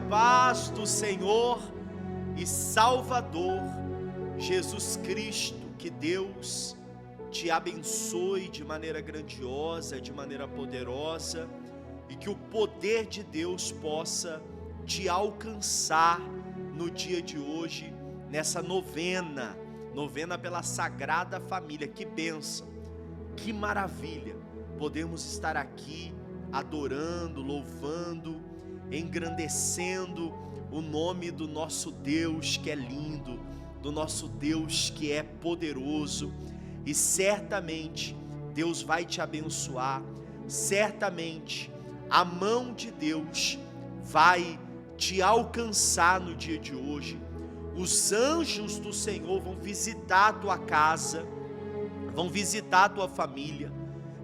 paz do Senhor e Salvador Jesus Cristo, que Deus te abençoe de maneira grandiosa, de maneira poderosa, e que o poder de Deus possa te alcançar no dia de hoje, nessa novena pela Sagrada Família. Que bênção, que maravilha, podemos estar aqui adorando, louvando, engrandecendo o nome do nosso Deus que é lindo, do nosso Deus que é poderoso, e certamente Deus vai te abençoar, certamente a mão de Deus vai te alcançar no dia de hoje. Os anjos do Senhor vão visitar a tua casa, vão visitar a tua família.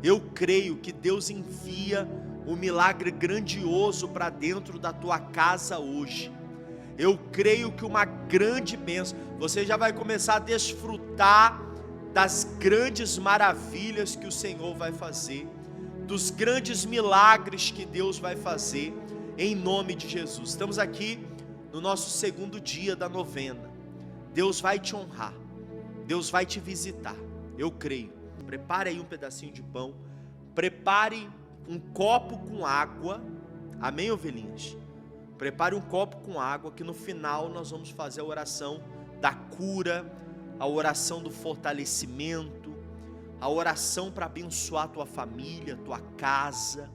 Eu creio que Deus envia um milagre grandioso para dentro da tua casa hoje. Eu creio que uma grande bênção, você já vai começar a desfrutar das grandes maravilhas que o Senhor vai fazer, dos grandes milagres que Deus vai fazer, em nome de Jesus. Estamos aqui no nosso segundo dia da novena. Deus vai te honrar, Deus vai te visitar, eu creio. Prepare aí um pedacinho de pão, prepare um copo com água, amém, ovelhinhas? Prepare um copo com água, que no final nós vamos fazer a oração da cura, a oração do fortalecimento, a oração para abençoar a tua família, tua casa,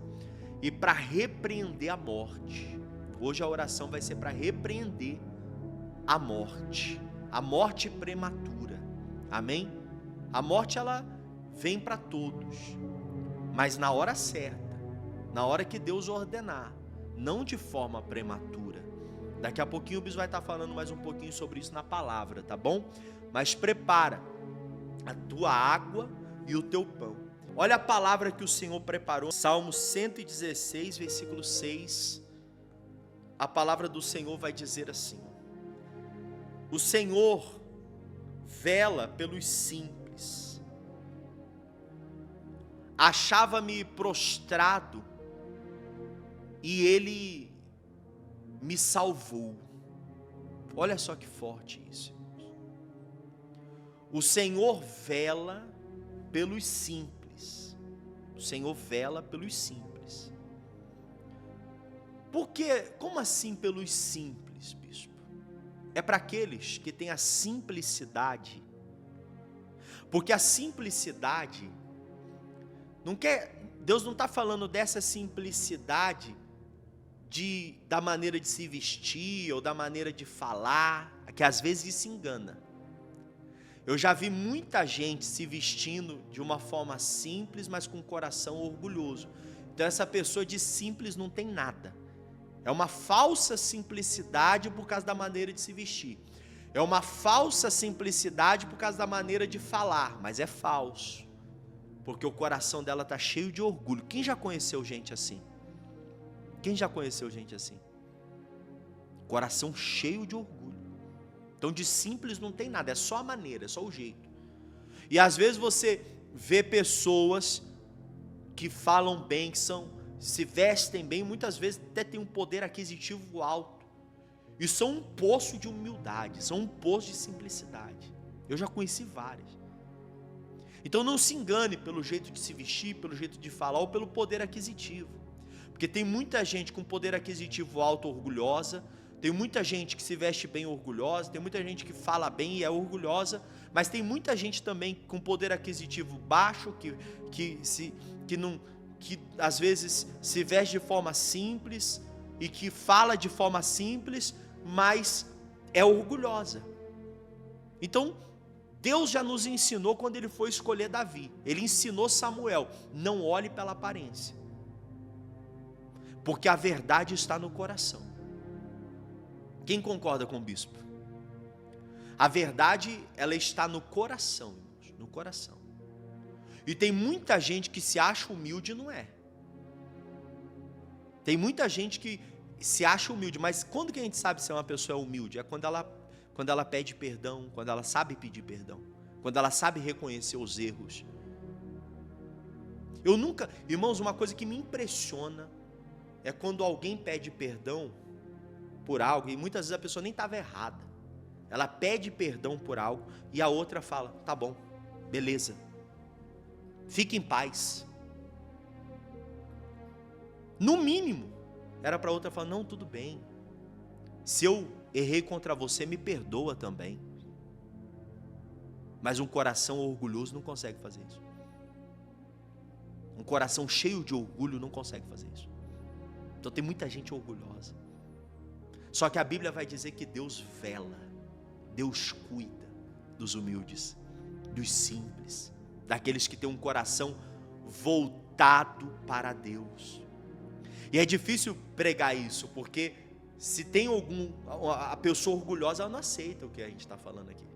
e para repreender a morte. Hoje a oração vai ser para repreender a morte prematura, amém? A morte, ela vem para todos, mas na hora certa, na hora que Deus ordenar, não de forma prematura. Daqui a pouquinho o Bispo vai estar falando mais um pouquinho sobre isso na palavra, tá bom? Mas prepara a tua água e o teu pão. Olha a palavra que o Senhor preparou, Salmo 116, versículo 6. A palavra do Senhor vai dizer assim: o Senhor vela pelos simples. Achava-me prostrado e Ele me salvou. Olha só que forte isso. O Senhor vela pelos simples. O Senhor vela pelos simples. Porque, como assim pelos simples, bispo? É para aqueles que têm a simplicidade. Porque a simplicidade não quer, Deus não está falando dessa simplicidade da maneira de se vestir ou da maneira de falar, que às vezes isso engana. Eu já vi muita gente se vestindo de uma forma simples, mas com o coração orgulhoso. Então essa pessoa de simples não tem nada. É uma falsa simplicidade por causa da maneira de se vestir. É uma falsa simplicidade por causa da maneira de falar, mas é falso. Porque o coração dela está cheio de orgulho. Quem já conheceu gente assim? Quem já conheceu gente assim? Coração cheio de orgulho. Então de simples não tem nada, é só a maneira, é só o jeito. E às vezes você vê pessoas que falam bem, que se vestem bem, muitas vezes até tem um poder aquisitivo alto. E são um poço de humildade, são um poço de simplicidade. Eu já conheci várias. Então não se engane pelo jeito de se vestir, pelo jeito de falar ou pelo poder aquisitivo. Porque tem muita gente com poder aquisitivo alto orgulhosa, tem muita gente que se veste bem orgulhosa, tem muita gente que fala bem e é orgulhosa, mas tem muita gente também com poder aquisitivo baixo, que às vezes se veste de forma simples e que fala de forma simples, mas é orgulhosa. Então, Deus já nos ensinou quando Ele foi escolher Davi. Ele ensinou Samuel: não olhe pela aparência, porque a verdade está no coração. Quem concorda com o bispo? A verdade, ela está no coração, irmãos, no coração. E tem muita gente que se acha humilde e não é. Tem muita gente que se acha humilde, mas quando que a gente sabe se uma pessoa é humilde? É quando ela pede perdão, quando ela sabe pedir perdão, quando ela sabe reconhecer os erros. Irmãos, uma coisa que me impressiona é quando alguém pede perdão por algo, e muitas vezes a pessoa nem estava errada. Ela pede perdão por algo e a outra fala, tá bom, beleza, fique em paz. No mínimo, era para a outra falar, não, tudo bem, se eu errei contra você, me perdoa também. Mas um coração orgulhoso não consegue fazer isso. Um coração cheio de orgulho não consegue fazer isso. Então tem muita gente orgulhosa. Só que a Bíblia vai dizer que Deus vela, Deus cuida dos humildes, dos simples, daqueles que têm um coração voltado para Deus. E é difícil pregar isso, porque se tem a pessoa orgulhosa, ela não aceita o que a gente está falando aqui.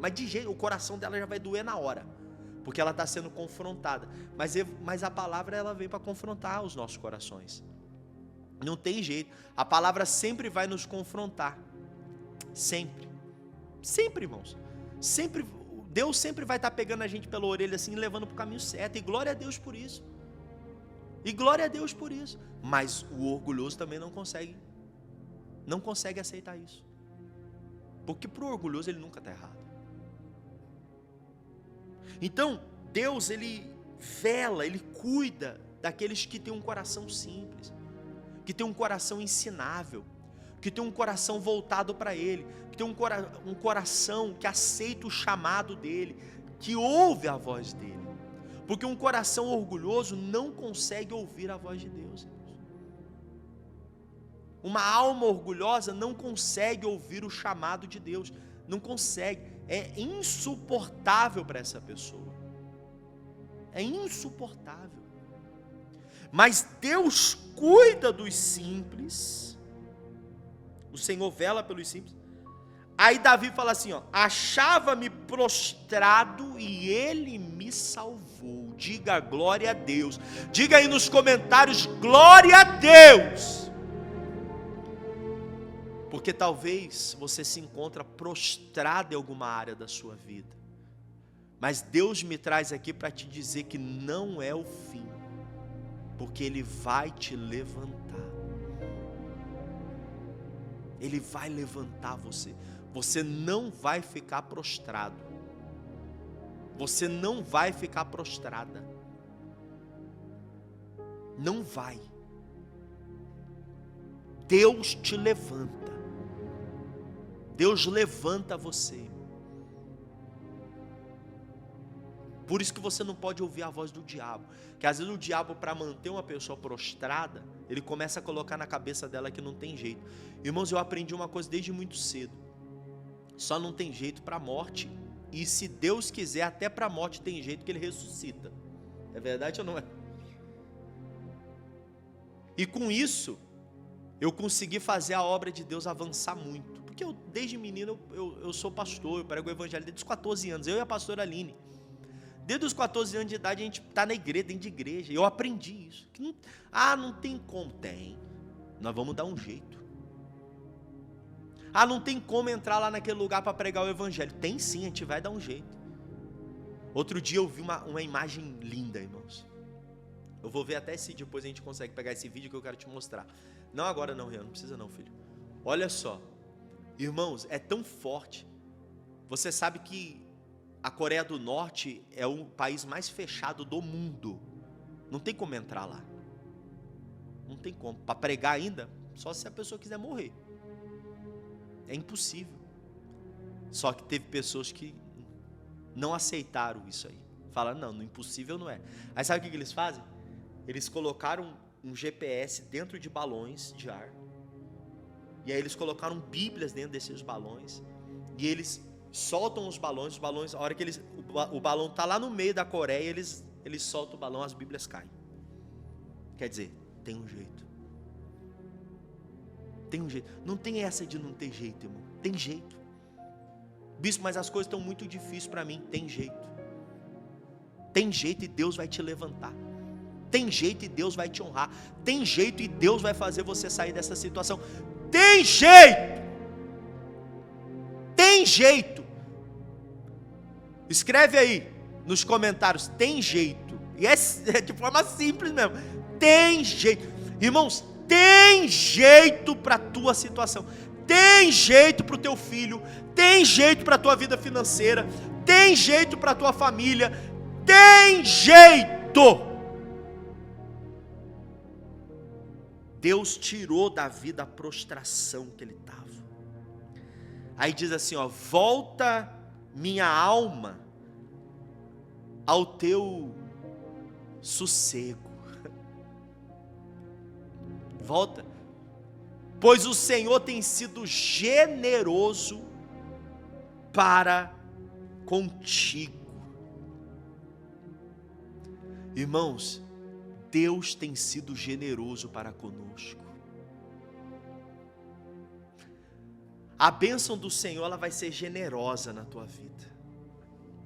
Mas de jeito, o coração dela já vai doer na hora, porque ela está sendo confrontada. Mas a palavra, ela vem para confrontar os nossos corações. Não tem jeito. A palavra sempre vai nos confrontar. Sempre. Sempre, irmãos. Sempre. Deus sempre vai estar pegando a gente pela orelha assim, levando para o caminho certo. E glória a Deus por isso. E glória a Deus por isso. Mas o orgulhoso também não consegue aceitar isso. Porque para o orgulhoso ele nunca está errado. Então, Deus, ele vela, ele cuida daqueles que têm um coração simples, que têm um coração ensinável, que têm um coração voltado para Ele, que tem um coração que aceita o chamado dEle, que ouve a voz dEle. Porque um coração orgulhoso não consegue ouvir a voz de Deus. Uma alma orgulhosa não consegue ouvir o chamado de Deus, não consegue, é insuportável para essa pessoa, é insuportável. Mas Deus cuida dos simples, o Senhor vela pelos simples. Aí Davi fala assim, achava-me prostrado e Ele me salvou. Diga glória a Deus, diga aí nos comentários, glória a Deus. Porque talvez você se encontre prostrado em alguma área da sua vida. Mas Deus me traz aqui para te dizer que não é o fim. Porque Ele vai te levantar. Ele vai levantar você. Você não vai ficar prostrado. Você não vai ficar prostrada. Não vai. Deus te levanta. Deus levanta você. Por isso que você não pode ouvir a voz do diabo. Que às vezes o diabo, para manter uma pessoa prostrada, ele começa a colocar na cabeça dela que não tem jeito. Irmãos, eu aprendi uma coisa desde muito cedo. Só não tem jeito para a morte. E se Deus quiser, até para a morte tem jeito que Ele ressuscita. É verdade ou não é? E com isso, eu consegui fazer a obra de Deus avançar muito. Porque eu, desde menino, eu sou pastor, eu prego o evangelho desde os 14 anos. Eu e a pastora Aline. Desde os 14 anos de idade a gente está na igreja, dentro de igreja. Eu aprendi isso. Não tem como. Tem. Nós vamos dar um jeito. Não tem como entrar lá naquele lugar para pregar o evangelho. Tem sim, a gente vai dar um jeito. Outro dia eu vi uma imagem linda, irmãos. Eu vou ver até se depois a gente consegue pegar esse vídeo que eu quero te mostrar. Não agora não, Rian, não precisa não, filho. Olha só. Irmãos, é tão forte. Você sabe que a Coreia do Norte é o país mais fechado do mundo. Não tem como entrar lá. Não tem como. Para pregar ainda, só se a pessoa quiser morrer. É impossível. Só que teve pessoas que não aceitaram isso aí. Falaram, não, impossível não é. Aí sabe o que eles fazem? Eles colocaram um GPS dentro de balões de ar. E aí eles colocaram bíblias dentro desses balões. E eles soltam os balões, a hora que o balão está lá no meio da Coreia, eles soltam o balão, as bíblias caem. Quer dizer, tem um jeito. Tem um jeito. Não tem essa de não ter jeito, irmão. Tem jeito. Bispo, mas as coisas estão muito difíceis para mim. Tem jeito. Tem jeito e Deus vai te levantar. Tem jeito e Deus vai te honrar. Tem jeito e Deus vai fazer você sair dessa situação. Tem jeito. Tem jeito. Escreve aí nos comentários, tem jeito. E é de forma simples mesmo. Tem jeito. Irmãos, tem jeito para a tua situação, tem jeito para o teu filho, tem jeito para a tua vida financeira, tem jeito para a tua família, tem jeito. Deus tirou Davi da prostração que ele estava. Aí diz assim, ó, volta minha alma ao teu sossego. Volta, pois o Senhor tem sido generoso para contigo. Irmãos, Deus tem sido generoso para conosco. A bênção do Senhor, ela vai ser generosa na tua vida.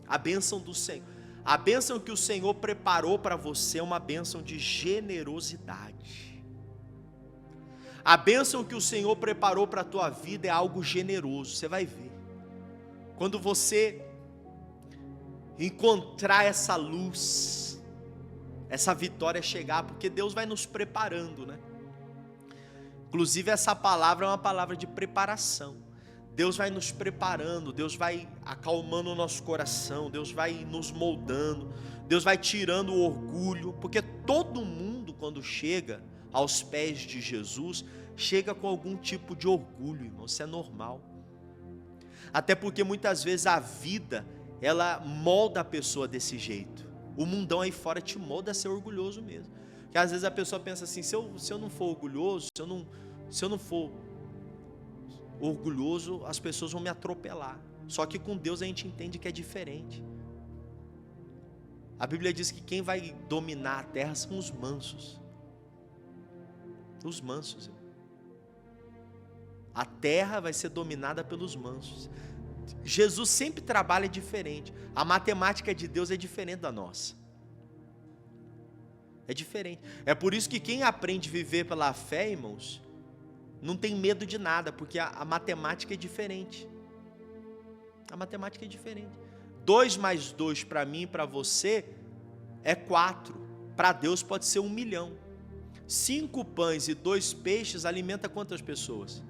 A bênção do Senhor, a bênção que o Senhor preparou para você é uma bênção de generosidade. A bênção que o Senhor preparou para a tua vida é algo generoso, você vai ver. Quando você encontrar essa luz, essa vitória chegar, porque Deus vai nos preparando, né? Inclusive essa palavra é uma palavra de preparação. Deus vai nos preparando, Deus vai acalmando o nosso coração, Deus vai nos moldando, Deus vai tirando o orgulho, porque todo mundo quando chega aos pés de Jesus, chega com algum tipo de orgulho, irmão, isso é normal. Até porque muitas vezes a vida, ela molda a pessoa desse jeito. O mundão aí fora te molda a ser orgulhoso mesmo. Porque às vezes a pessoa pensa assim, se eu não for orgulhoso, se eu não for orgulhoso, as pessoas vão me atropelar. Só que com Deus a gente entende que é diferente. A Bíblia diz que quem vai dominar a terra são os mansos. Os mansos. A terra vai ser dominada pelos mansos. Jesus sempre trabalha diferente. A matemática de Deus é diferente da nossa. É diferente. É por isso que quem aprende a viver pela fé, irmãos, não tem medo de nada, porque a matemática é diferente. A matemática é diferente. 2 mais 2 para mim e para você é 4. Para Deus pode ser 1 milhão. 5 pães e 2 peixes alimenta quantas pessoas?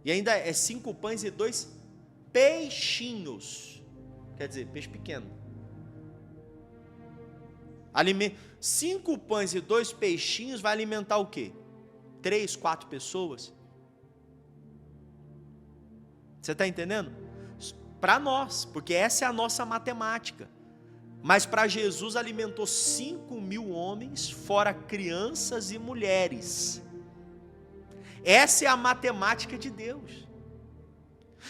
E ainda é 5 pães e 2 peixinhos. Quer dizer, peixe pequeno. 5 pães e 2 peixinhos vai alimentar o quê? 3, 4 pessoas? Você está entendendo? Para nós, porque essa é a nossa matemática. Mas para Jesus alimentou 5.000 homens, fora crianças e mulheres. Essa é a matemática de Deus.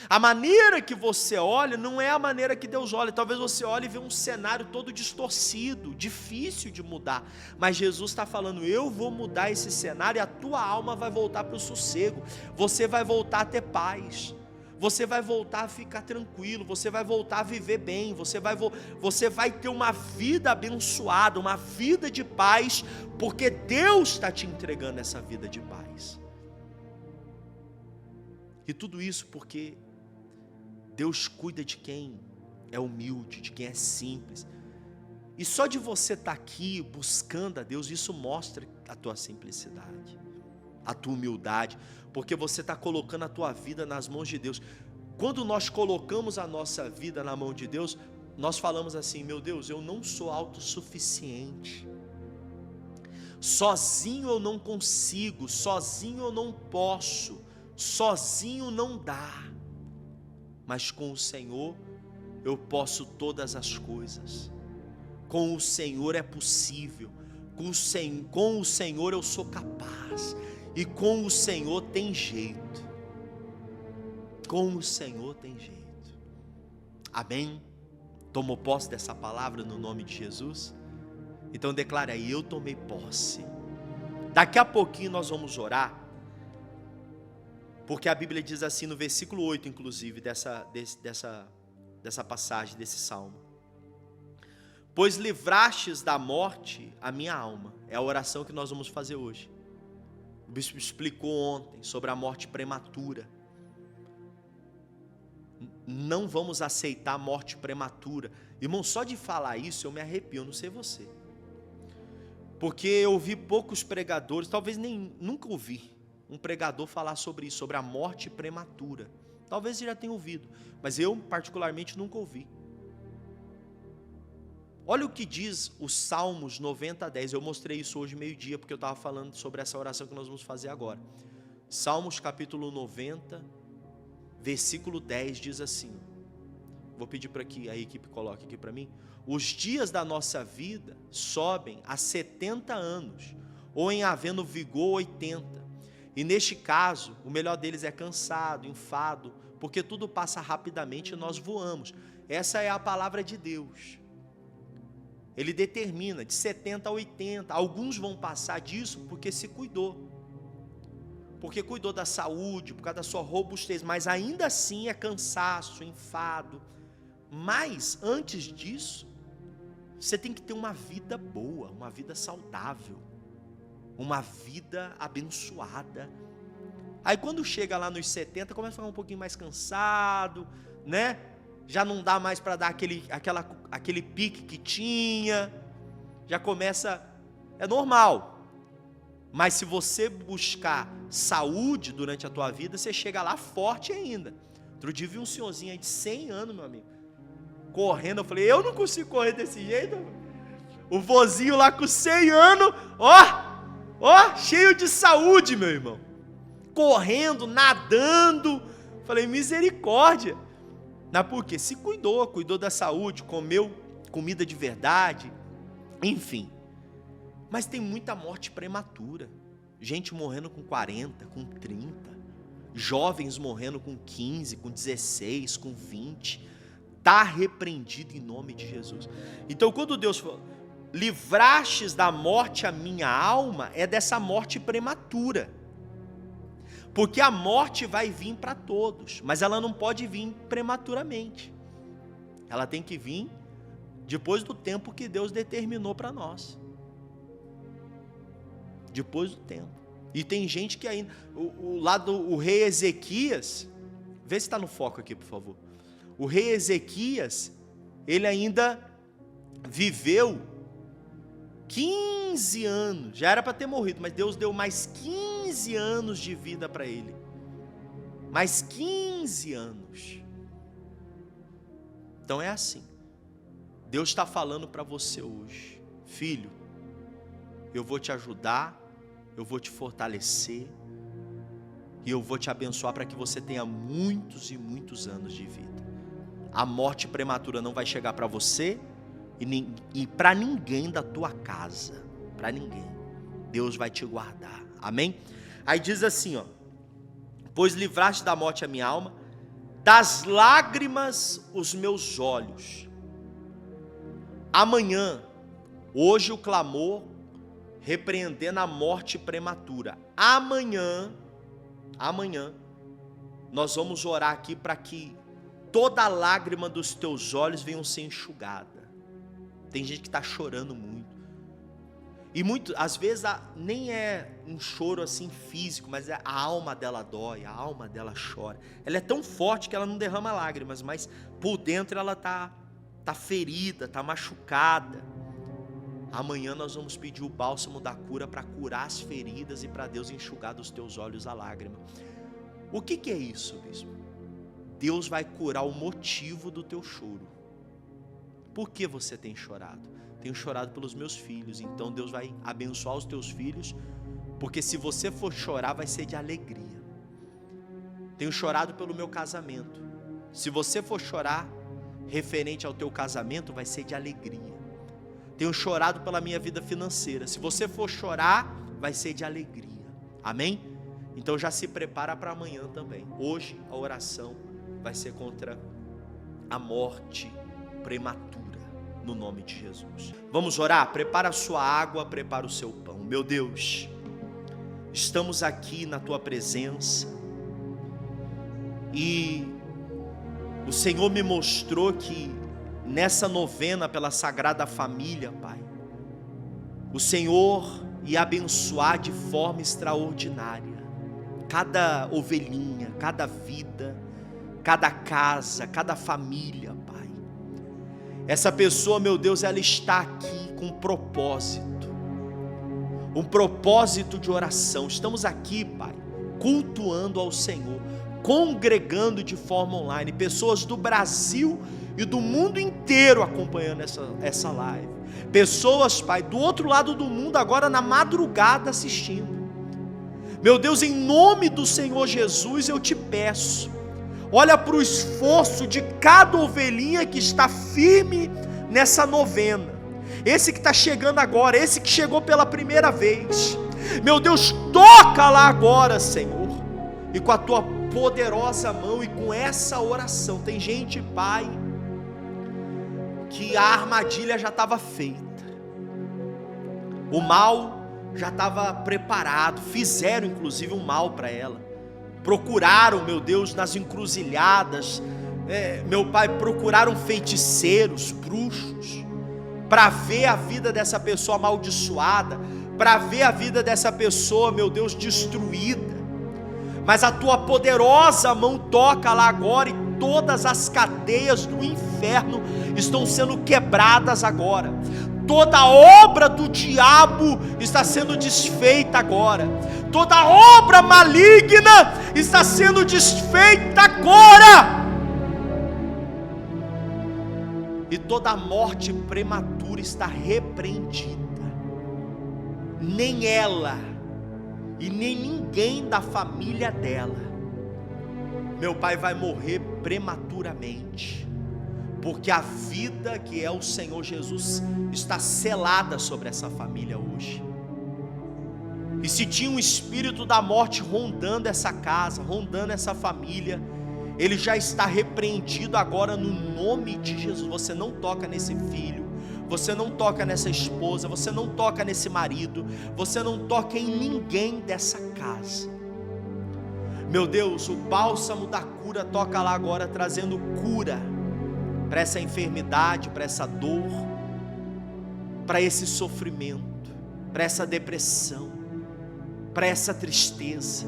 A maneira que você olha não é a maneira que Deus olha. Talvez você olhe e vê um cenário todo distorcido, difícil de mudar. Mas Jesus está falando, eu vou mudar esse cenário e a tua alma vai voltar para o sossego. Você vai voltar a ter paz. Você vai voltar a ficar tranquilo. Você vai voltar a viver bem. Você vai ter uma vida abençoada, uma vida de paz, porque Deus está te entregando essa vida de paz. E tudo isso porque Deus cuida de quem é humilde, de quem é simples. E só de você estar aqui buscando a Deus, isso mostra a tua simplicidade, a tua humildade, porque você está colocando a tua vida nas mãos de Deus. Quando nós colocamos a nossa vida na mão de Deus, nós falamos assim, meu Deus, eu não sou autossuficiente. Sozinho eu não consigo, sozinho eu não posso. Sozinho não dá, mas com o Senhor eu posso todas as coisas. Com o Senhor é possível. Com o Senhor eu sou capaz. E com o Senhor tem jeito. Com o Senhor tem jeito. Amém? Tomou posse dessa palavra no nome de Jesus? Então declare aí, eu tomei posse. Daqui a pouquinho nós vamos orar. Porque a Bíblia diz assim no versículo 8, inclusive, dessa passagem, desse salmo. Pois livrastes da morte a minha alma. É a oração que nós vamos fazer hoje. O bispo explicou ontem sobre a morte prematura. Não vamos aceitar a morte prematura. Irmão, só de falar isso eu me arrepio, eu não sei você. Porque eu ouvi poucos pregadores, talvez nunca ouvi um pregador falar sobre isso, sobre a morte prematura. Talvez você já tenha ouvido, mas eu particularmente nunca ouvi. Olha o que diz os Salmos 90:10. Eu mostrei isso hoje meio-dia, porque eu estava falando sobre essa oração que nós vamos fazer agora. Salmos capítulo 90, versículo 10 diz assim. Vou pedir para que a equipe coloque aqui para mim. Os dias da nossa vida sobem a 70 anos, ou em havendo vigor 80. E neste caso, o melhor deles é cansado, enfado, porque tudo passa rapidamente e nós voamos. Essa é a palavra de Deus. Ele determina de 70 a 80. Alguns vão passar disso porque se cuidou. Porque cuidou da saúde, por causa da sua robustez. Mas ainda assim é cansaço, enfado. Mas antes disso, você tem que ter uma vida boa, uma vida saudável, uma vida abençoada. Aí quando chega lá nos 70, começa a ficar um pouquinho mais cansado, né? Já não dá mais para dar aquele pique que tinha, já começa, é normal. Mas se você buscar saúde durante a tua vida, você chega lá forte ainda. Outro dia vi um senhorzinho aí de 100 anos, meu amigo, correndo. Eu falei, eu não consigo correr desse jeito. O vozinho lá com 100 anos, cheio de saúde, meu irmão, correndo, nadando. Falei, misericórdia. Mas por quê? Se cuidou da saúde, comeu comida de verdade, enfim. Mas tem muita morte prematura. Gente morrendo com 40, com 30. Jovens morrendo com 15, com 16, com 20. Está repreendido em nome de Jesus. Então quando Deus falou, livrastes da morte a minha alma, é dessa morte prematura. Porque a morte vai vir para todos, mas ela não pode vir prematuramente. Ela tem que vir depois do tempo que Deus determinou para nós. Depois do tempo. E tem gente que ainda, o rei Ezequias, vê se está no foco aqui, por favor. O rei Ezequias, ele ainda viveu 15 anos, já era para ter morrido, mas Deus deu mais 15 anos de vida para ele. Mais 15 anos. Então é assim. Deus está falando para você hoje, filho, eu vou te ajudar, eu vou te fortalecer, e eu vou te abençoar para que você tenha muitos e muitos anos de vida. A morte prematura não vai chegar para você, e para ninguém da tua casa, para ninguém. Deus vai te guardar, amém? Aí diz assim, pois livraste da morte a minha alma, das lágrimas os meus olhos. Amanhã, hoje o clamor, repreendendo a morte prematura. Amanhã, nós vamos orar aqui para que toda lágrima dos teus olhos venha ser enxugada. Tem gente que está chorando muito. E às vezes nem é um choro assim físico, mas a alma dela dói, a alma dela chora. Ela é tão forte que ela não derrama lágrimas, mas por dentro ela tá ferida, está machucada. Amanhã nós vamos pedir o bálsamo da cura para curar as feridas e para Deus enxugar dos teus olhos a lágrima. O que é isso, bispo? Deus vai curar o motivo do teu choro. Por que você tem chorado? Tenho chorado pelos meus filhos. Então Deus vai abençoar os teus filhos, porque se você for chorar, vai ser de alegria. Tenho chorado pelo meu casamento. Se você for chorar referente ao teu casamento, vai ser de alegria. Tenho chorado pela minha vida financeira. Se você for chorar, vai ser de alegria. Amém? Então já se prepara para amanhã também. Hoje a oração vai ser contra a morte prematura, no nome de Jesus. Vamos orar? Prepara a sua água, prepara o seu pão. Meu Deus, estamos aqui na tua presença e o Senhor me mostrou que nessa novena pela Sagrada Família, Pai, o Senhor ia abençoar de forma extraordinária cada ovelhinha, cada vida, cada casa, cada família, Pai. Essa pessoa, meu Deus, ela está aqui com propósito. um propósito de oração. Estamos aqui, Pai, cultuando ao Senhor, congregando de forma online, pessoas do Brasil e do mundo inteiro acompanhando essa live, pessoas, Pai, do outro lado do mundo agora na madrugada assistindo. Meu Deus, em nome do Senhor Jesus eu te peço, olha para o esforço de cada ovelhinha que está firme nessa novena, esse que está chegando agora, esse que chegou pela primeira vez. Meu Deus, toca lá agora, Senhor, e com a tua poderosa mão e com essa oração. Tem gente, Pai, que a armadilha já estava feita, o mal já estava preparado, fizeram inclusive um mal para ela, procuraram, meu Deus, nas encruzilhadas, meu Pai, procuraram feiticeiros, bruxos, para ver a vida dessa pessoa amaldiçoada, para ver a vida dessa pessoa, meu Deus, destruída. Mas a tua poderosa mão toca lá agora, e todas as cadeias do inferno estão sendo quebradas agora. Toda obra do diabo está sendo desfeita agora. Toda obra maligna está sendo desfeita agora. E toda morte prematura está repreendida. Nem ela e nem ninguém da família dela, meu Pai, vai morrer prematuramente, porque a vida que é o Senhor Jesus está selada sobre essa família hoje. E se tinha um espírito da morte rondando essa casa, rondando essa família, ele já está repreendido agora no nome de Jesus. Você não toca nesse filho, você não toca nessa esposa, você não toca nesse marido, você não toca em ninguém dessa casa. Meu Deus, o bálsamo da cura toca lá agora, trazendo cura para essa enfermidade, para essa dor, para esse sofrimento, para essa depressão, para essa tristeza.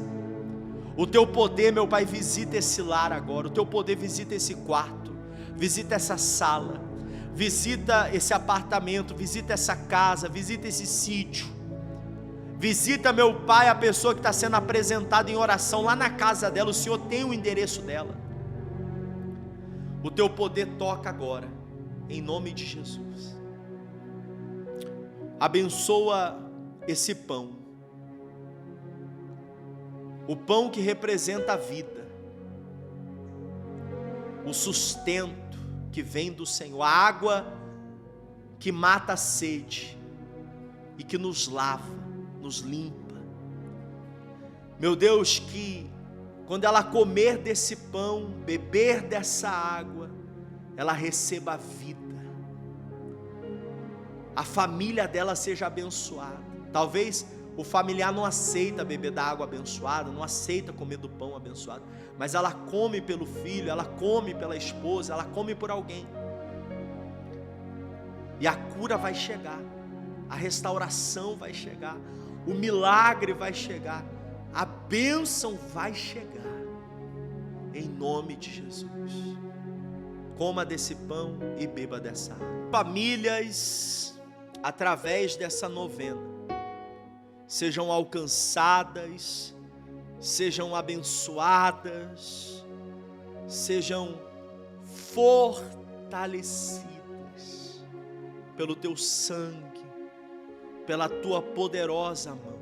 O teu poder, meu Pai, visita esse lar agora, o teu poder visita esse quarto, visita essa sala, visita esse apartamento, visita essa casa, visita esse sítio, visita, meu Pai, a pessoa que está sendo apresentada em oração lá na casa dela. O Senhor tem o endereço dela. O teu poder toca agora, em nome de Jesus. Abençoa esse pão, o pão que representa a vida, o sustento que vem do Senhor, a água que mata a sede e que nos lava, nos limpa. Meu Deus, que quando ela comer desse pão, beber dessa água, ela receba a vida, a família dela seja abençoada. Talvez o familiar não aceita beber da água abençoada, não aceita comer do pão abençoado, mas ela come pelo filho, ela come pela esposa, ela come por alguém, e a cura vai chegar, a restauração vai chegar, o milagre vai chegar, a bênção vai chegar, em nome de Jesus. Coma desse pão e beba dessa água. Famílias, através dessa novena, sejam alcançadas, sejam abençoadas, sejam fortalecidas pelo teu sangue, pela tua poderosa mão.